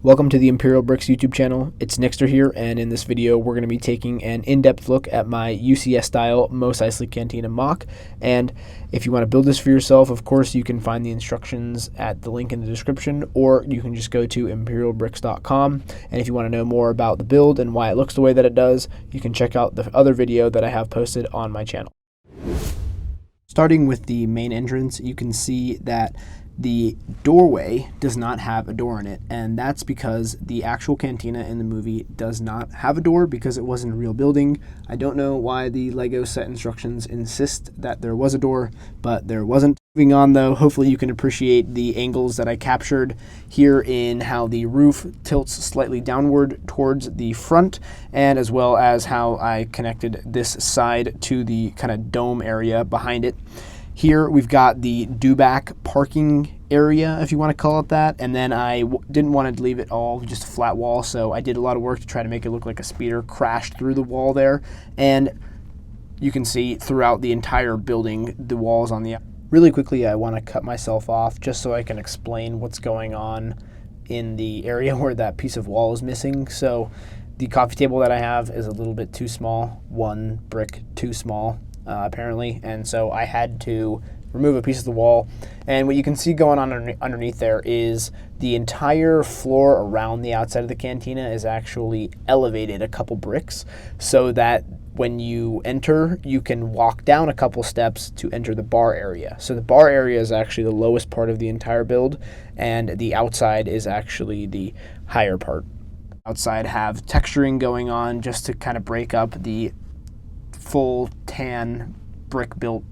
Welcome to the Imperial Brickz YouTube channel. It's Nixter here, and in this video we're going to be taking an in-depth look at my UCS style Mos Eisley Cantina mock. And if you want to build this for yourself, of course you can find the instructions at the link in the description, or you can just go to imperialbrickz.com. And if you want to know more about the build and why it looks the way that it does, you can check out the other video that I have posted on my channel. Starting with the main entrance, you can see that the doorway does not have a door in it, and that's because the actual cantina in the movie does not have a door because it wasn't a real building. I don't know why the LEGO set instructions insist that there was a door, but there wasn't. Moving on though, hopefully you can appreciate the angles that I captured here in how the roof tilts slightly downward towards the front, and as well as how I connected this side to the kind of dome area behind it. Here we've got the do-back parking area, if you want to call it that, and then I didn't want to leave it all just a flat wall, so I did a lot of work to try to make it look like a speeder crashed through the wall there. And you can see throughout the entire building the walls on the... Really quickly, I want to cut myself off just so I can explain what's going on in the area where that piece of wall is missing. So the coffee table that I have is a little bit too small, one brick too small. Apparently, and so I had to remove a piece of the wall. And what you can see going on underneath there is the entire floor around the outside of the cantina is actually elevated a couple bricks so that when you enter, you can walk down a couple steps to enter the bar area. So the bar area is actually the lowest part of the entire build, and the outside is actually the higher part. Outside have texturing going on just to kind of break up the full tan brick built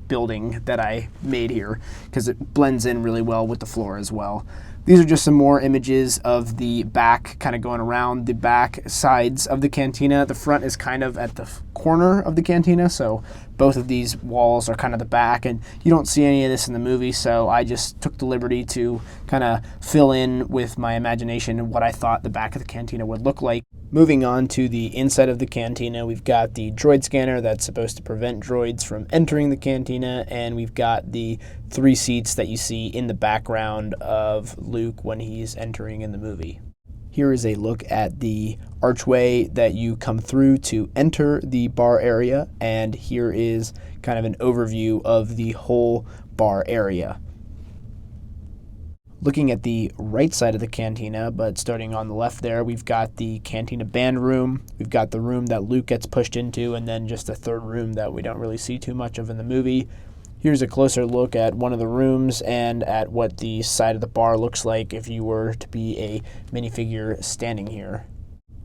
building that I made here, because it blends in really well with the floor as well. These are just some more images of the back, kind of going around the back sides of the cantina. The front is kind of at the corner of the cantina, so both of these walls are kind of the back, and you don't see any of this in the movie, so I just took the liberty to kind of fill in with my imagination what I thought the back of the cantina would look like. Moving on to the inside of the cantina, we've got the droid scanner that's supposed to prevent droids from entering the cantina, and we've got the 3 seats that you see in the background of Luke when he's entering in the movie. Here is a look at the archway that you come through to enter the bar area, and here is kind of an overview of the whole bar area. Looking at the right side of the cantina, but starting on the left there, we've got the cantina band room. We've got the room that Luke gets pushed into, and then just a third room that we don't really see too much of in the movie. Here's a closer look at one of the rooms and at what the side of the bar looks like if you were to be a minifigure standing here.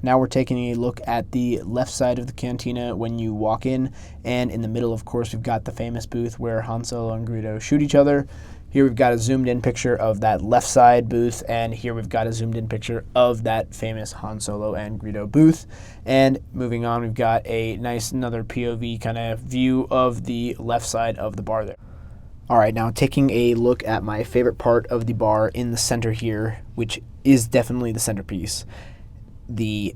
Now we're taking a look at the left side of the cantina when you walk in, and in the middle, of course, we've got the famous booth where Han Solo and Greedo shoot each other. Here we've got a zoomed in picture of that left side booth, and here we've got a zoomed in picture of that famous Han Solo and Greedo booth. And moving on, we've got a nice another POV kind of view of the left side of the bar there. All right, now taking a look at my favorite part of the bar in the center here, which is definitely the centerpiece, the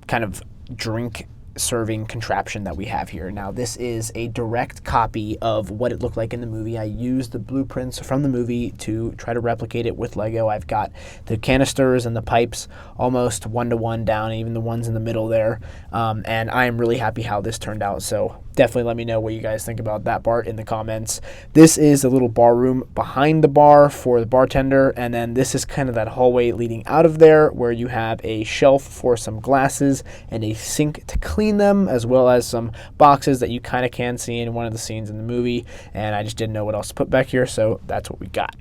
kind of drink serving contraption that we have here. Now this is a direct copy of what it looked like in the movie. I used the blueprints from the movie to try to replicate it with LEGO. I've got the canisters and the pipes almost one-to-one down, even the ones in the middle there, and I am really happy how this turned out. So definitely let me know what you guys think about that part in the comments. This is the little bar room behind the bar for the bartender, and then this is kind of that hallway leading out of there where you have a shelf for some glasses and a sink to clean them, as well as some boxes that you kind of can see in one of the scenes in the movie, and I just didn't know what else to put back here, so that's what we got.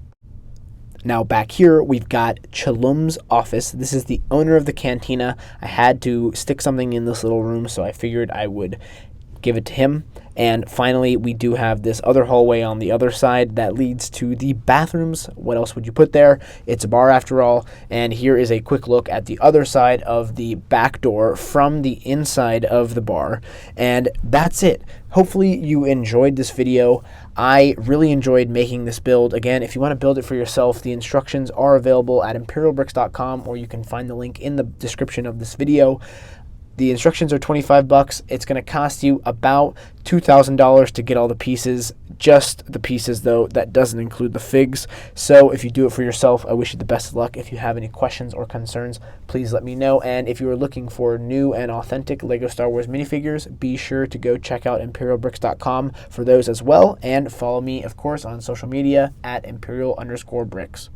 Now back here, we've got Chalum's office. This is the owner of the cantina. I had to stick something in this little room, so I figured I would give it to him. And finally, we do have this other hallway on the other side that leads to the bathrooms. What else would you put there? It's a bar after all. And here is a quick look at the other side of the back door from the inside of the bar. And that's it. Hopefully you enjoyed this video. I really enjoyed making this build. Again, if you want to build it for yourself, the instructions are available at imperialbrickz.com, or you can find the link in the description of this video. The instructions are $25. It's going to cost you about $2,000 to get all the pieces, just the pieces though. That doesn't include the figs. So if you do it for yourself, I wish you the best of luck. If you have any questions or concerns, please let me know. And if you are looking for new and authentic LEGO Star Wars minifigures, be sure to go check out ImperialBrickz.com for those as well. And follow me, of course, on social media at Imperial_Brickz.